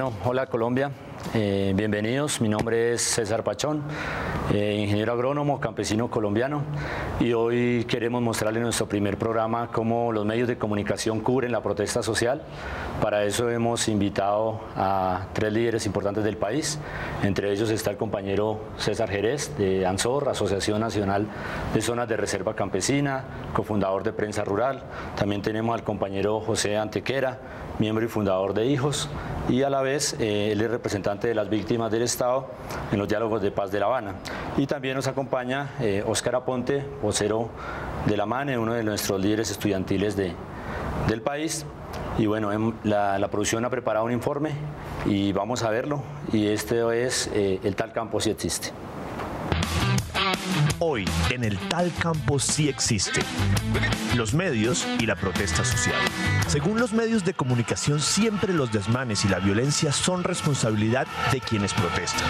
Bueno, hola Colombia, bienvenidos. Mi nombre es César Pachón, ingeniero agrónomo, campesino colombiano, y hoy queremos mostrarles en nuestro primer programa cómo los medios de comunicación cubren la protesta social. Para eso hemos invitado a 3 líderes importantes del país, entre ellos está el compañero César Jerez de ANSOR, Asociación Nacional de Zonas de Reserva Campesina, cofundador de Prensa Rural. También tenemos al compañero José Antequera, miembro y fundador de Hijos, y a la vez él es representante de las víctimas del Estado en los diálogos de paz de La Habana. Y también nos acompaña Óscar Aponte, vocero de la MANE, uno de nuestros líderes estudiantiles del país. Y bueno, la producción ha preparado un informe y vamos a verlo, y este es El tal campo sí existe. Hoy, en El tal campo sí existe. Los medios y la protesta social. Según los medios de comunicación, siempre los desmanes y la violencia son responsabilidad de quienes protestan.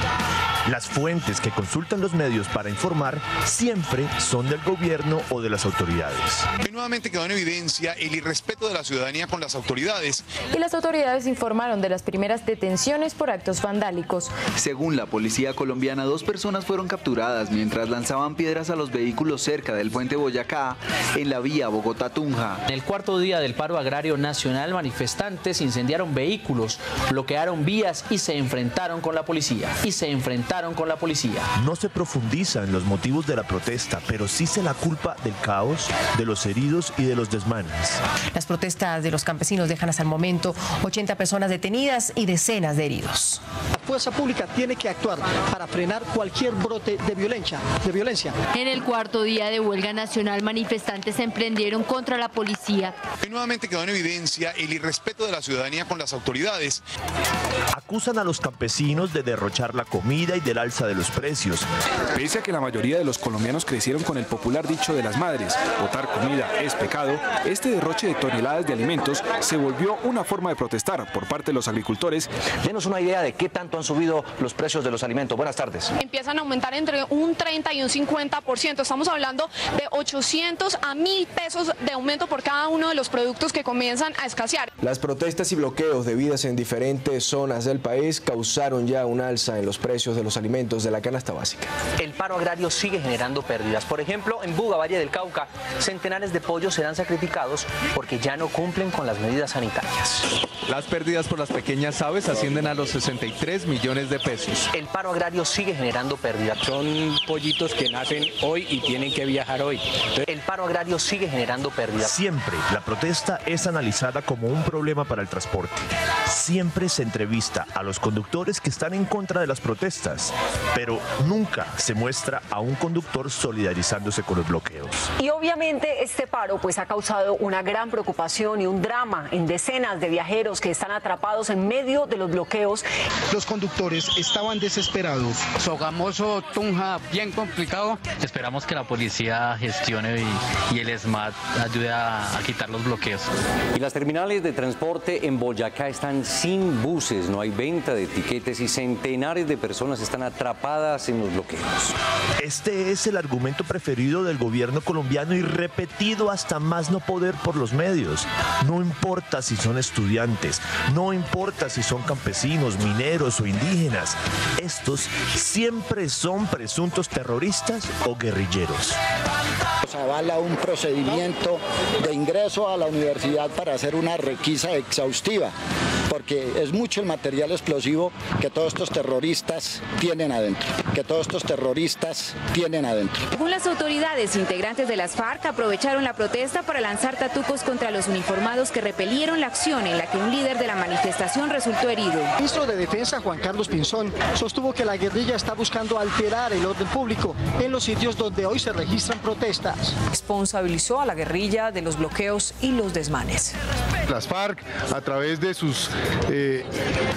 Las fuentes que consultan los medios para informar siempre son del gobierno o de las autoridades. Hoy nuevamente quedó en evidencia el irrespeto de la ciudadanía con las autoridades. Y las autoridades informaron de las primeras detenciones por actos vandálicos. Según la policía colombiana, 2 personas fueron capturadas mientras lanzaban piedras a los vehículos cerca del puente Boyacá, en la vía Bogotá-Tunja. En el cuarto día del paro agrario nacional, manifestantes incendiaron vehículos, bloquearon vías y se enfrentaron con la policía. No se profundiza en los motivos de la protesta, pero sí se la culpa del caos, de los heridos y de los desmanes. Las protestas de los campesinos dejan hasta el momento 80 personas detenidas y decenas de heridos. La fuerza pública tiene que actuar para frenar cualquier brote de violencia. En el cuarto día de huelga nacional, manifestantes se emprendieron contra la policía. Hoy nuevamente quedó en evidencia el irrespeto de la ciudadanía con las autoridades. Acusan a los campesinos de derrochar la comida y del alza de los precios. Pese a que la mayoría de los colombianos crecieron con el popular dicho de las madres, botar comida es pecado, este derroche de toneladas de alimentos se volvió una forma de protestar por parte de los agricultores. Denos una idea de qué tanto han subido los precios de los alimentos. Buenas tardes. Empiezan a aumentar entre un 30 y un 50%. Estamos hablando de 800 a 1.000 pesos de aumento por cada uno de los productos que comienzan a escasear. Las protestas y bloqueos debidas en diferentes zonas del país causaron ya un alza en los precios de los alimentos de la canasta básica. El paro agrario sigue generando pérdidas. Por ejemplo, en Buga, Valle del Cauca, centenares de pollos serán sacrificados porque ya no cumplen con las medidas sanitarias. Las pérdidas por las pequeñas aves ascienden a los 63 millones de pesos. El paro agrario sigue generando pérdidas. Son pollitos que nacen hoy y tienen que viajar hoy. El paro agrario sigue generando pérdidas. Siempre la protesta es analizada como un problema para el transporte. Siempre se entrevista a los conductores que están en contra de las protestas, pero nunca se muestra a un conductor solidarizándose con los bloqueos. Y obviamente este paro pues ha causado una gran preocupación y un drama en decenas de viajeros que están atrapados en medio de los bloqueos. Los conductores estaban desesperados. Sogamoso, Tunja, bien complicado. Esperamos que la policía gestione y el SMAT ayude a quitar los bloqueos. Y las terminales de transporte en Boyacá están sin buses, no hay venta de tiquetes y centenares de personas están atrapadas en los bloqueos. Este es el argumento preferido del gobierno colombiano y repetido hasta más no poder por los medios. No importa si son estudiantes, no importa si son campesinos, mineros o indígenas. Estos siempre son presuntos terroristas o guerrilleros. Se avala un procedimiento de ingreso a la universidad para hacer una requisa exhaustiva, porque es mucho el material explosivo que todos estos terroristas tienen adentro, Según las autoridades, integrantes de las FARC aprovecharon la protesta para lanzar tatucos contra los uniformados que repelieron la acción en la que un líder de la manifestación resultó herido. El ministro de Defensa, Juan Carlos Pinzón, sostuvo que la guerrilla está buscando alterar el orden público en los sitios donde hoy se registran protestas. Responsabilizó a la guerrilla de los bloqueos y los desmanes. Las FARC, a través de sus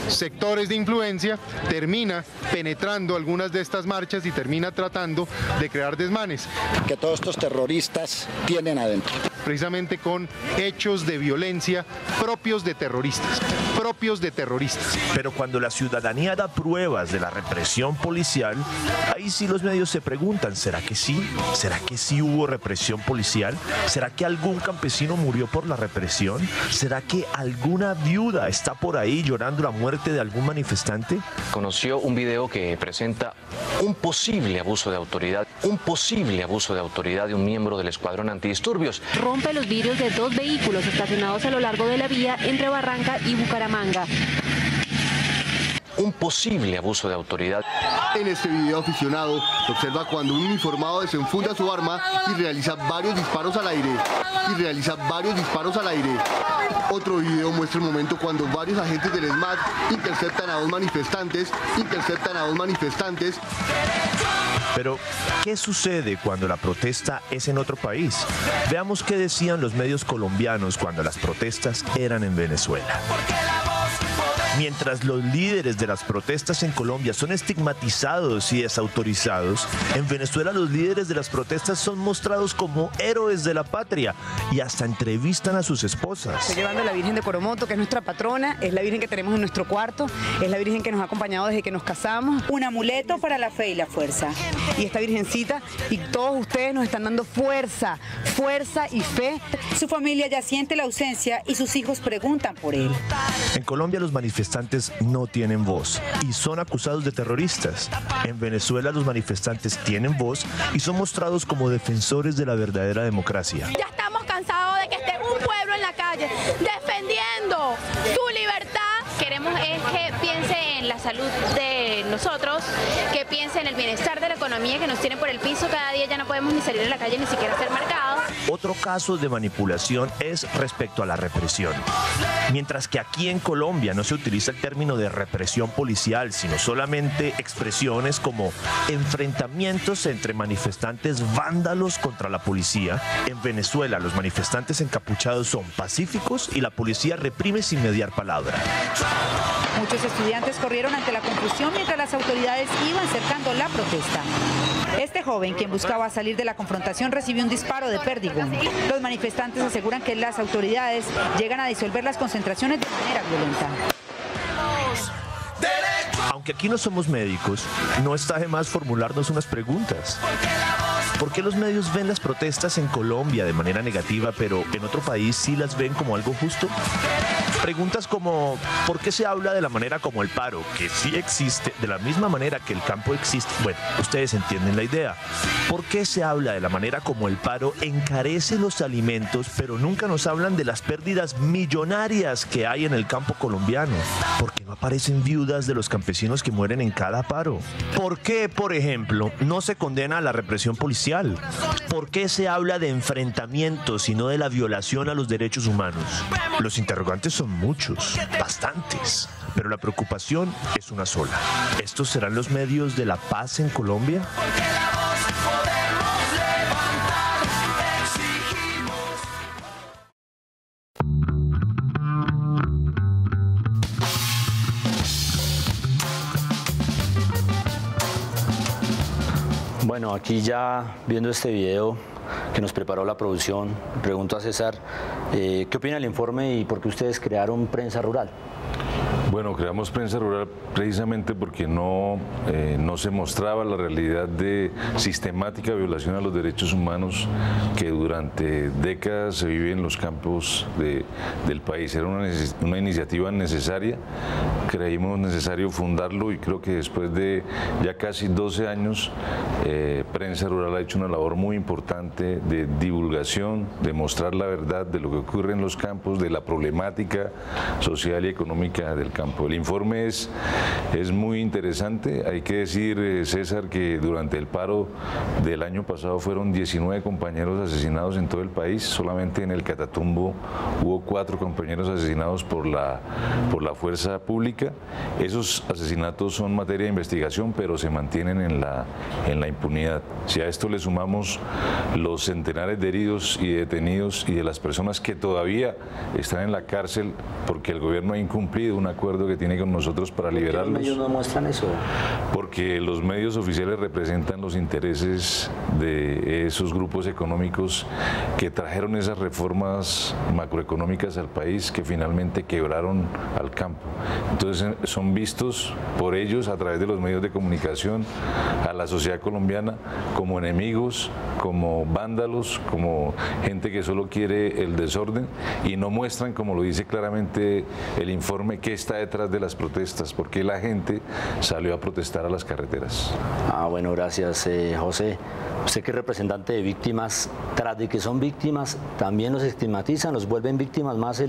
sectores de influencia, termina penetrando algunas de estas marchas y termina tratando de crear desmanes. Que todos estos terroristas tienen adentro. precisamente con hechos de violencia propios de terroristas. Pero cuando la ciudadanía da pruebas de la represión policial, ahí sí los medios se preguntan, ¿será que sí? ¿Será que sí hubo represión policial? ¿Será que algún campesino murió por la represión? ¿Será que alguna viuda está por ahí llorando la muerte de algún manifestante? Conoció un video que presenta un posible abuso de autoridad de un miembro del escuadrón antidisturbios. Rompe los vidrios de 2 vehículos estacionados a lo largo de la vía entre Barranca y Bucaramanga. Un posible abuso de autoridad. En este video aficionado se observa cuando un uniformado desenfunda su arma y realiza varios disparos al aire. Otro video muestra el momento cuando varios agentes del SMAT interceptan a dos manifestantes. Pero, ¿qué sucede cuando la protesta es en otro país? Veamos qué decían los medios colombianos cuando las protestas eran en Venezuela. Mientras los líderes de las protestas en Colombia son estigmatizados y desautorizados, en Venezuela los líderes de las protestas son mostrados como héroes de la patria y hasta entrevistan a sus esposas. Estoy llevando a la Virgen de Coromoto, que es nuestra patrona, es la Virgen que tenemos en nuestro cuarto, es la Virgen que nos ha acompañado desde que nos casamos. Un amuleto para la fe y la fuerza. Y esta Virgencita y todos ustedes nos están dando fuerza y fe. Su familia ya siente la ausencia y sus hijos preguntan por él. En Colombia los manifestantes no tienen voz y son acusados de terroristas. En Venezuela los manifestantes tienen voz y son mostrados como defensores de la verdadera democracia. Ya estamos cansados de que esté un pueblo en la calle defendiendo su libertad. Queremos es que piense en la salud de nosotros, que piense en el bienestar de la economía que nos tiene por el piso. Cada día ya no podemos ni salir a la calle ni siquiera hacer mercado. Otro caso de manipulación es respecto a la represión. Mientras que aquí en Colombia no se utiliza el término de represión policial, sino solamente expresiones como enfrentamientos entre manifestantes vándalos contra la policía, en Venezuela los manifestantes encapuchados son pacíficos y la policía reprime sin mediar palabra. Muchos estudiantes corrieron ante la confusión mientras las autoridades iban cercando la protesta. Este joven, quien buscaba salir de la confrontación, recibió un disparo de perdigón. Los manifestantes aseguran que las autoridades llegan a disolver las concentraciones de manera violenta. Aunque aquí no somos médicos, no está de más formularnos unas preguntas. ¿Por qué los medios ven las protestas en Colombia de manera negativa, pero en otro país sí las ven como algo justo? Preguntas como, ¿por qué se habla de la manera como el paro, que sí existe, de la misma manera que el campo existe? Bueno, ustedes entienden la idea. ¿Por qué se habla de la manera como el paro encarece los alimentos, pero nunca nos hablan de las pérdidas millonarias que hay en el campo colombiano? ¿Por qué no aparecen viudas de los campesinos que mueren en cada paro? ¿Por qué, por ejemplo, no se condena a la represión policial? ¿Por qué se habla de enfrentamientos y no de la violación a los derechos humanos? Los interrogantes son muchos, bastantes, pero la preocupación es una sola. ¿Estos serán los medios de la paz en Colombia? Bueno, aquí ya viendo este video que nos preparó la producción, pregunto a César, ¿qué opina el informe y por qué ustedes crearon Prensa Rural? Bueno, creamos Prensa Rural precisamente porque no se mostraba la realidad de sistemática violación a los derechos humanos que durante décadas se vive en los campos del país. Era una iniciativa necesaria, creímos necesario fundarlo y creo que después de ya casi 12 años, Prensa Rural ha hecho una labor muy importante de divulgación, de mostrar la verdad de lo que ocurre en los campos, de la problemática social y económica del campo. El informe es muy interesante. Hay que decir, César, que durante el paro del año pasado fueron 19 compañeros asesinados en todo el país. Solamente en el Catatumbo hubo 4 compañeros asesinados por la fuerza pública. Esos asesinatos son materia de investigación, pero se mantienen en la impunidad. Si a esto le sumamos los centenares de heridos y detenidos y de las personas que todavía están en la cárcel porque el gobierno ha incumplido un acuerdo acuerdo que tiene con nosotros para liberarlos. ¿Por qué los medios no muestran eso? Porque los medios oficiales representan los intereses de esos grupos económicos que trajeron esas reformas macroeconómicas al país que finalmente quebraron al campo. Entonces son vistos por ellos a través de los medios de comunicación a la sociedad colombiana como enemigos, como vándalos, como gente que solo quiere el desorden y no muestran, como lo dice claramente el informe, qué está detrás de las protestas, por qué la gente salió a protestar a las carreteras. Bueno, gracias, José. Usted que es representante de víctimas, tras de que son víctimas, ¿también los estigmatizan, los vuelven víctimas más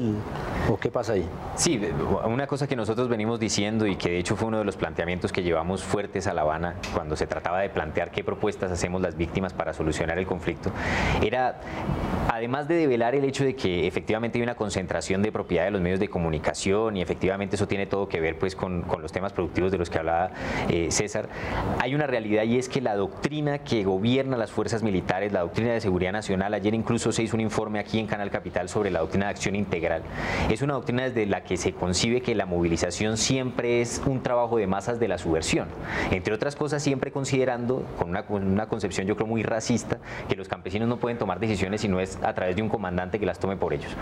o qué pasa ahí? Sí, una cosa que nosotros venimos diciendo y que de hecho fue uno de los planteamientos que llevamos fuertes a La Habana cuando se trataba de plantear qué propuestas hacemos las víctimas para solucionar el conflicto, era, además de develar el hecho de que efectivamente hay una concentración de propiedad de los medios de comunicación y efectivamente eso tiene todo que ver pues con los temas productivos de los que hablaba César, hay una realidad y es que la doctrina que gobierna las fuerzas militares, la doctrina de seguridad nacional, ayer incluso se hizo un informe aquí en Canal Capital sobre la doctrina de acción integral, es una doctrina desde la que se concibe que la movilización siempre es un trabajo de masas de la subversión, entre otras cosas siempre considerando, con una concepción yo creo muy racista, que los campesinos no pueden tomar decisiones si no es a través de un comandante que las tome por ellos.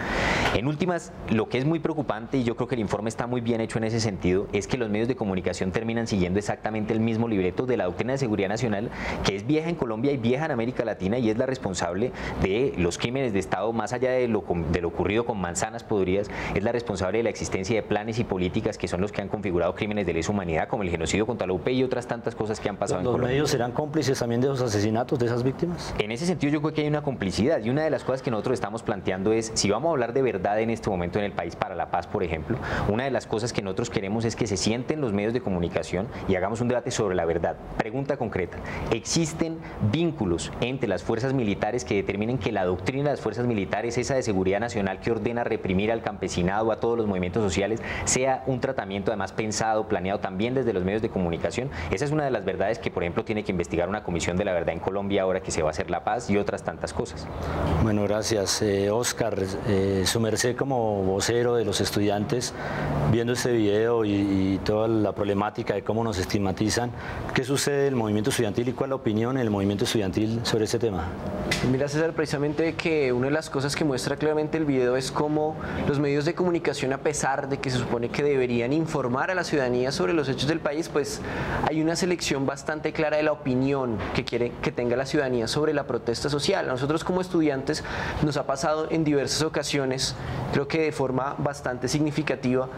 En últimas, lo que es muy preocupante, y yo creo que el informe está muy bien hecho en ese sentido, es que los medios de comunicación terminan siguiendo exactamente el mismo libreto de la doctrina de seguridad nacional, que es vieja en Colombia y vieja en América Latina y es la responsable de los crímenes de Estado, más allá de lo ocurrido con manzanas podridas, es la responsable de la existencia de planes y políticas que son los que han configurado crímenes de lesa humanidad, como el genocidio contra la UP y otras tantas cosas que han pasado en Colombia. ¿Los medios serán cómplices también de los asesinatos de esas víctimas? En ese sentido yo creo que hay una complicidad y una de las cosas que nosotros estamos planteando es, si vamos a hablar de verdad en este momento en el país para la paz, por ejemplo, una de las cosas que nosotros queremos es que se sienten los medios de comunicación y hagamos un debate sobre la verdad. Pregunta concreta, ¿existen vínculos entre las fuerzas militares que determinen que la doctrina de las fuerzas militares, esa de seguridad nacional que ordena reprimir al campesinado, a todos los movimientos sociales, sea un tratamiento además pensado, planeado también desde los medios de comunicación? Esa es una de las verdades que, por ejemplo, tiene que investigar una comisión de la verdad en Colombia ahora que se va a hacer la paz y otras tantas cosas. Bueno, gracias. Oscar, su merced como vocero de los estudiantes, viendo este video y toda la problemática de cómo nos estigmatizan, ¿qué sucede en el movimiento estudiantil y cuál es la opinión en el movimiento estudiantil sobre este tema? Mira, César, precisamente que una de las cosas que muestra claramente el video es cómo los medios de comunicación, a pesar de que se supone que deberían informar a la ciudadanía sobre los hechos del país, pues hay una selección bastante clara de la opinión que quiere que tenga la ciudadanía sobre la protesta social. A nosotros como estudiantes nos ha pasado en diversas ocasiones, creo que de forma bastante significativa,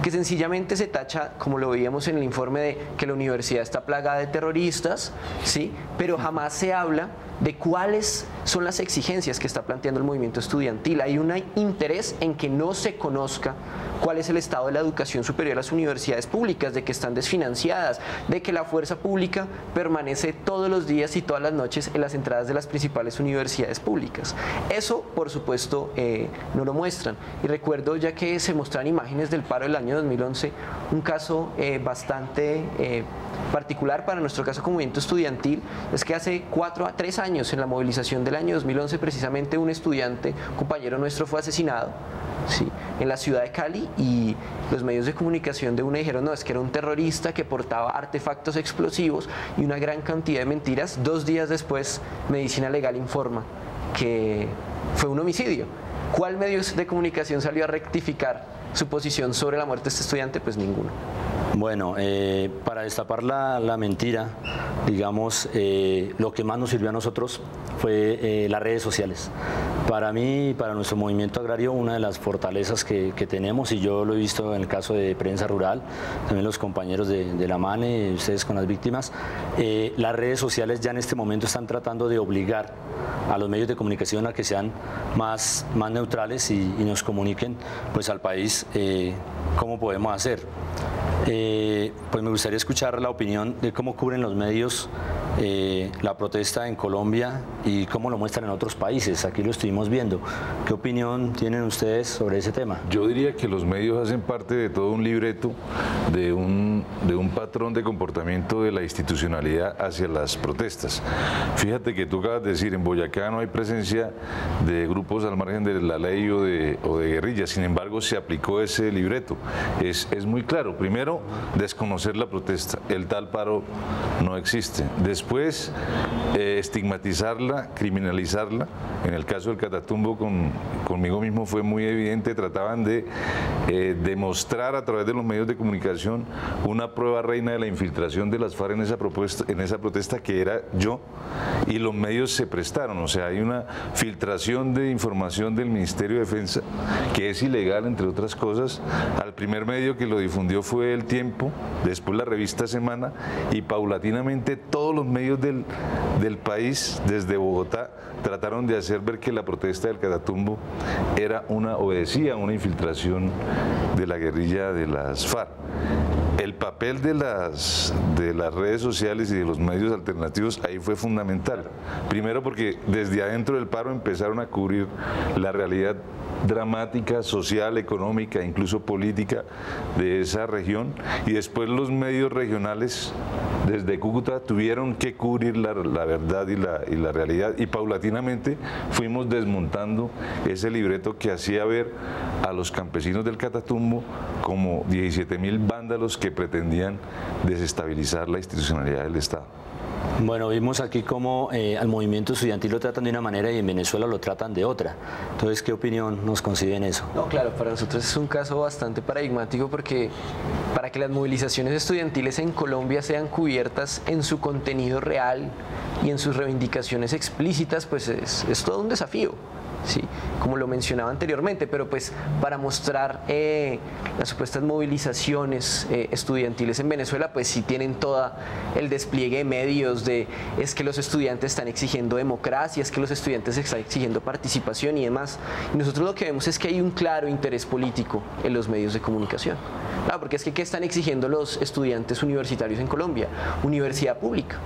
que sencillamente se tacha, como lo veíamos en el informe, de que la universidad está plagada de terroristas, ¿sí? Pero jamás se habla de cuáles son las exigencias que está planteando el movimiento estudiantil. Hay un interés en que no se conozca cuál es el estado de la educación superior a las universidades públicas, de que están desfinanciadas, de que la fuerza pública permanece todos los días y todas las noches en las entradas de las principales universidades públicas. Eso, por supuesto, no lo muestran. Y recuerdo, ya que se mostraron imágenes del paro del año 2011, un caso bastante particular para nuestro caso como movimiento estudiantil, es que hace 3 años, en la movilización del año 2011, precisamente un estudiante, un compañero nuestro, fue asesinado, ¿sí?, en la ciudad de Cali, y los medios de comunicación de UNE dijeron, no, es que era un terrorista que portaba artefactos explosivos y una gran cantidad de mentiras. 2 días después, Medicina Legal informa que fue un homicidio. ¿Cuál medio de comunicación salió a rectificar su posición sobre la muerte de este estudiante? Pues ninguno. Bueno, para destapar la mentira, digamos, lo que más nos sirvió a nosotros fue las redes sociales. Para mí y para nuestro movimiento agrario, una de las fortalezas que tenemos, y yo lo he visto en el caso de Prensa Rural, también los compañeros de la MANE, ustedes con las víctimas, las redes sociales ya en este momento están tratando de obligar a los medios de comunicación a que sean más neutrales y nos comuniquen pues al país cómo podemos hacer. Pues me gustaría escuchar la opinión de cómo cubren los medios la protesta en Colombia y cómo lo muestran en otros países. Aquí lo estuvimos viendo. ¿Qué opinión tienen ustedes sobre ese tema? Yo diría que los medios hacen parte de todo un libreto, de un patrón de comportamiento de la institucionalidad hacia las protestas. Fíjate que tú acabas de decir, en Boyacá no hay presencia de grupos al margen de la ley o de guerrillas, sin embargo se aplicó ese libreto. Es muy claro. Primero, desconocer la protesta, el tal paro no existe. Después, estigmatizarla, criminalizarla. En el caso del Catatumbo, conmigo mismo fue muy evidente, trataban de demostrar a través de los medios de comunicación una prueba reina de la infiltración de las FARC en esa protesta que era yo, y los medios se prestaron. O sea, hay una filtración de información del Ministerio de Defensa que es ilegal, entre otras cosas. Al primer medio que lo difundió fue El Tiempo, después la revista Semana, y paulatinamente todos los medios del país, desde Bogotá, trataron de hacer ver que la protesta del Catatumbo obedecía a una infiltración de la guerrilla de las FARC. El papel de las redes sociales y de los medios alternativos ahí fue fundamental. Primero porque desde adentro del paro empezaron a cubrir la realidad dramática, social, económica, incluso política de esa región, y después los medios regionales desde Cúcuta tuvieron que cubrir la verdad y la realidad, y paulatinamente fuimos desmontando ese libreto que hacía ver a los campesinos del Catatumbo como 17.000 vándalos que pretendían desestabilizar la institucionalidad del Estado. Bueno, vimos aquí cómo al movimiento estudiantil lo tratan de una manera y en Venezuela lo tratan de otra. Entonces, ¿qué opinión nos conciben eso? No, claro, para nosotros es un caso bastante paradigmático, porque para que las movilizaciones estudiantiles en Colombia sean cubiertas en su contenido real y en sus reivindicaciones explícitas, pues es todo un desafío. Sí, como lo mencionaba anteriormente, pero pues para mostrar las supuestas movilizaciones estudiantiles en Venezuela, pues sí tienen todo el despliegue de medios es que los estudiantes están exigiendo democracia, es que los estudiantes están exigiendo participación y demás. Y nosotros lo que vemos es que hay un claro interés político en los medios de comunicación. Claro, porque es que ¿qué están exigiendo los estudiantes universitarios en Colombia? Universidad pública.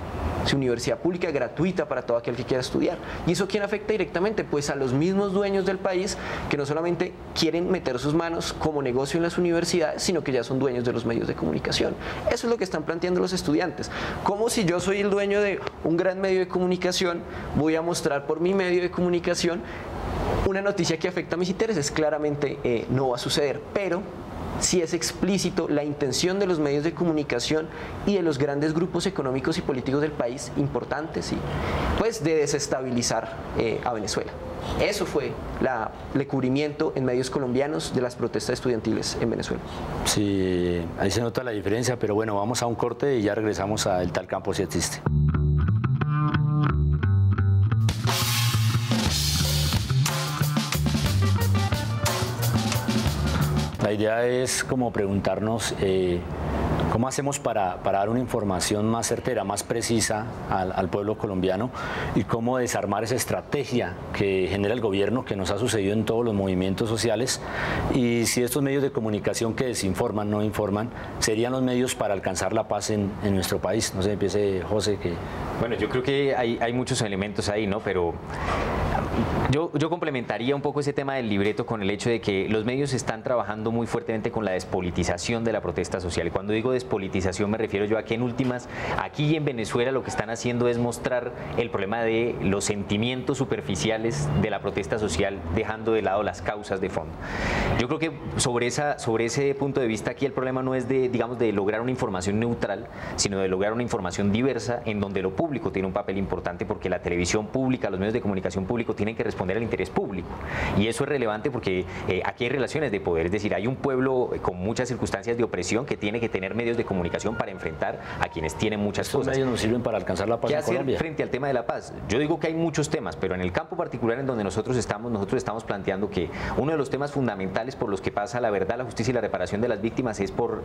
Sí, universidad pública gratuita para todo aquel que quiera estudiar. ¿Y eso quién afecta directamente? Pues a los mismos dueños del país, que no solamente quieren meter sus manos como negocio en las universidades, sino que ya son dueños de los medios de comunicación. Eso es lo que están planteando los estudiantes. Como si yo soy el dueño de un gran medio de comunicación, voy a mostrar por mi medio de comunicación una noticia que afecta a mis intereses. Claramente no va a suceder, pero si es explícito la intención de los medios de comunicación y de los grandes grupos económicos y políticos del país importantes, pues de desestabilizar a Venezuela. Eso fue el cubrimiento en medios colombianos de las protestas estudiantiles en Venezuela. Sí, ahí se nota la diferencia, pero bueno, vamos a un corte y ya regresamos a El Tal Campo Si Existe. La idea es como preguntarnos cómo hacemos para dar una información más certera, más precisa al pueblo colombiano, y cómo desarmar esa estrategia que genera el gobierno, que nos ha sucedido en todos los movimientos sociales, y si estos medios de comunicación que desinforman, no informan, serían los medios para alcanzar la paz en nuestro país. No sé, empiece José. Bueno, yo creo que hay muchos elementos ahí, ¿no? Pero yo complementaría un poco ese tema del libreto con el hecho de que los medios están trabajando muy fuertemente con la despolitización de la protesta social. Y cuando digo despolitización me refiero yo a que en últimas, aquí en Venezuela lo que están haciendo es mostrar el problema de los sentimientos superficiales de la protesta social, dejando de lado las causas de fondo. Yo creo que sobre ese punto de vista aquí el problema no es de lograr una información neutral, sino de lograr una información diversa en donde lo público tiene un papel importante, porque la televisión pública, los medios de comunicación públicos tienen que responder al interés público, y eso es relevante porque aquí hay relaciones de poder, es decir, hay un pueblo con muchas circunstancias de opresión que tiene que tener medios de comunicación para enfrentar a quienes tienen muchas cosas. ¿Estos medios nos sirven para alcanzar la paz en Colombia? ¿Qué hacer frente al tema de la paz? Yo digo que hay muchos temas, pero en el campo particular en donde nosotros estamos planteando que uno de los temas fundamentales por los que pasa la verdad, la justicia y la reparación de las víctimas es por,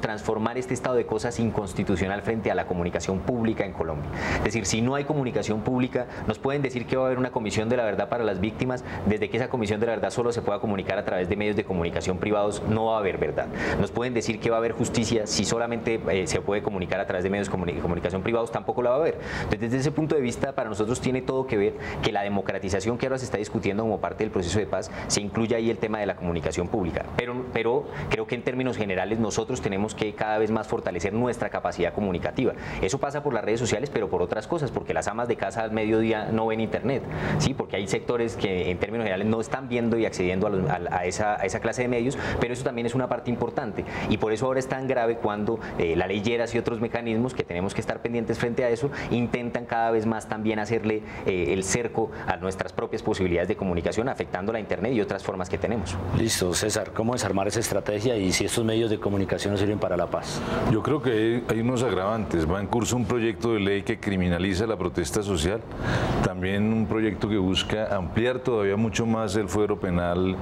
transformar este estado de cosas inconstitucional frente a la comunicación pública en Colombia. Es decir, si no hay comunicación pública, nos pueden decir que va a haber una comisión Comisión de la Verdad para las víctimas, desde que esa Comisión de la Verdad solo se pueda comunicar a través de medios de comunicación privados, no va a haber verdad. Nos pueden decir que va a haber justicia si solamente se puede comunicar a través de medios de comunicación privados, tampoco la va a haber. Entonces, desde ese punto de vista, para nosotros tiene todo que ver que la democratización que ahora se está discutiendo como parte del proceso de paz, se incluya ahí el tema de la comunicación pública. Pero creo que en términos generales nosotros tenemos que cada vez más fortalecer nuestra capacidad comunicativa. Eso pasa por las redes sociales, pero por otras cosas, porque las amas de casa al mediodía no ven internet, ¿sí? Porque hay sectores que en términos generales no están viendo y accediendo a esa clase de medios, pero eso también es una parte importante, y por eso ahora es tan grave cuando la ley Lleras y otros mecanismos que tenemos que estar pendientes frente a eso, intentan cada vez más también hacerle el cerco a nuestras propias posibilidades de comunicación, afectando la internet y otras formas que tenemos. Listo, César, ¿cómo desarmar esa estrategia y si estos medios de comunicación no sirven para la paz? Yo creo que hay unos agravantes. Va en curso un proyecto de ley que criminaliza la protesta social, también un proyecto que busca ampliar todavía mucho más el fuero penal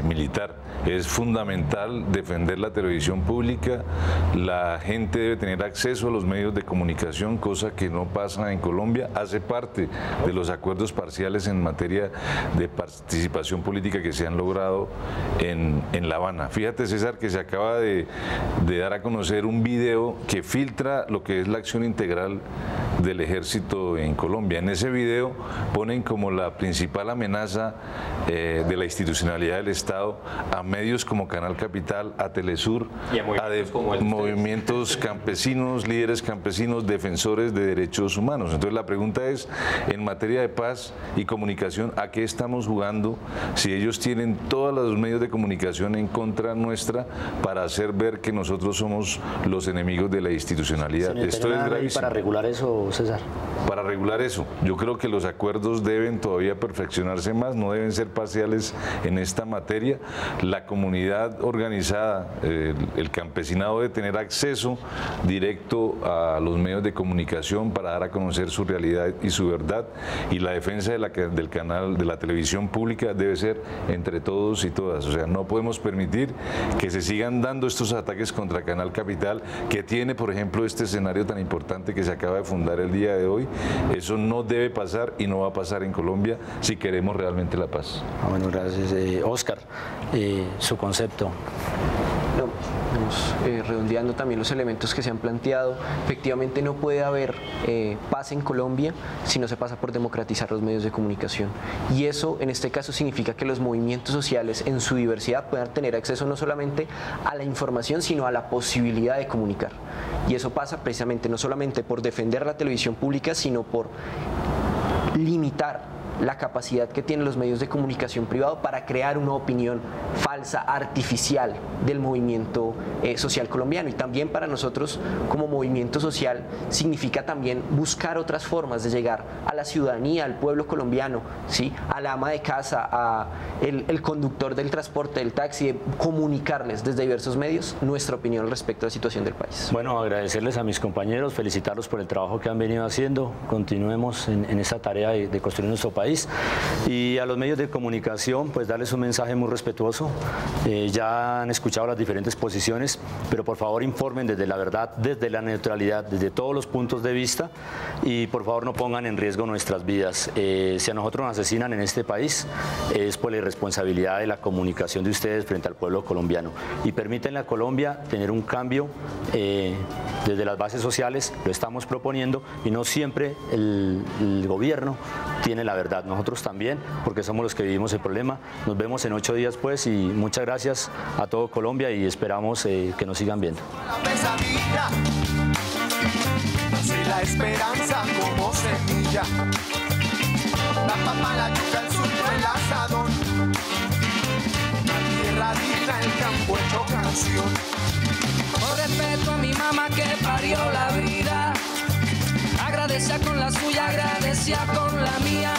militar. Es fundamental defender la televisión pública, la gente debe tener acceso a los medios de comunicación, cosa que no pasa en Colombia, hace parte de los acuerdos parciales en materia de participación política que se han logrado en La Habana. Fíjate, César, que se acaba de dar a conocer un video que filtra lo que es la acción integral del ejército en Colombia. En ese video ponen como la principal amenaza de la institucionalidad del Estado a medios como Canal Capital, a Telesur, a movimientos campesinos, líderes campesinos, defensores de derechos humanos. Entonces la pregunta es, en materia de paz y comunicación, ¿a qué estamos jugando si ellos tienen todos los medios de comunicación en contra nuestra para hacer ver que nosotros somos los enemigos de la institucionalidad? Esto es gravísimo. ¿Para regular eso, César? Para regular eso, yo creo que los acuerdos deben todavía perfeccionarse más, no deben ser parciales en esta materia. La comunidad organizada, el campesinado debe tener acceso directo a los medios de comunicación para dar a conocer su realidad y su verdad, y la defensa del canal, de la televisión pública debe ser entre todos y todas. O sea, no podemos permitir que se sigan dando estos ataques contra Canal Capital, que tiene, por ejemplo, este escenario tan importante que se acaba de fundar el día de hoy. Eso no debe pasar y no va a pasar en Colombia si queremos realmente la paz. Bueno, gracias. Oscar, su concepto. Redondeando también los elementos que se han planteado, efectivamente no puede haber paz en Colombia si no se pasa por democratizar los medios de comunicación, y eso en este caso significa que los movimientos sociales en su diversidad puedan tener acceso no solamente a la información sino a la posibilidad de comunicar, y eso pasa precisamente no solamente por defender la televisión pública sino por limitar la capacidad que tienen los medios de comunicación privado para crear una opinión falsa, artificial del movimiento social colombiano. Y también para nosotros como movimiento social significa también buscar otras formas de llegar a la ciudadanía, al pueblo colombiano, ¿sí? A la ama de casa, a el conductor del transporte, del taxi, comunicarles desde diversos medios nuestra opinión respecto a la situación del país. Bueno, agradecerles a mis compañeros, felicitarlos por el trabajo que han venido haciendo. Continuemos en esta tarea de construir nuestro país. Y a los medios de comunicación, pues darles un mensaje muy respetuoso. Ya han escuchado las diferentes posiciones, pero por favor informen desde la verdad, desde la neutralidad, desde todos los puntos de vista, y por favor no pongan en riesgo nuestras vidas. Si a nosotros nos asesinan en este país, es por la irresponsabilidad de la comunicación de ustedes frente al pueblo colombiano. Y permítanle a Colombia tener un cambio desde las bases sociales, lo estamos proponiendo, y no siempre el gobierno tiene la verdad. Nosotros también, porque somos los que vivimos el problema. Nos vemos en 8 días, pues, y muchas gracias a todo Colombia y esperamos que nos sigan viendo. Soy la esperanza como semilla, la papa, la yuca, el surco, el asadón, la tierra digna, el campo hecho canción. Por respeto a mi mamá que parió la vida, agradecía con la suya, agradecía con la mía.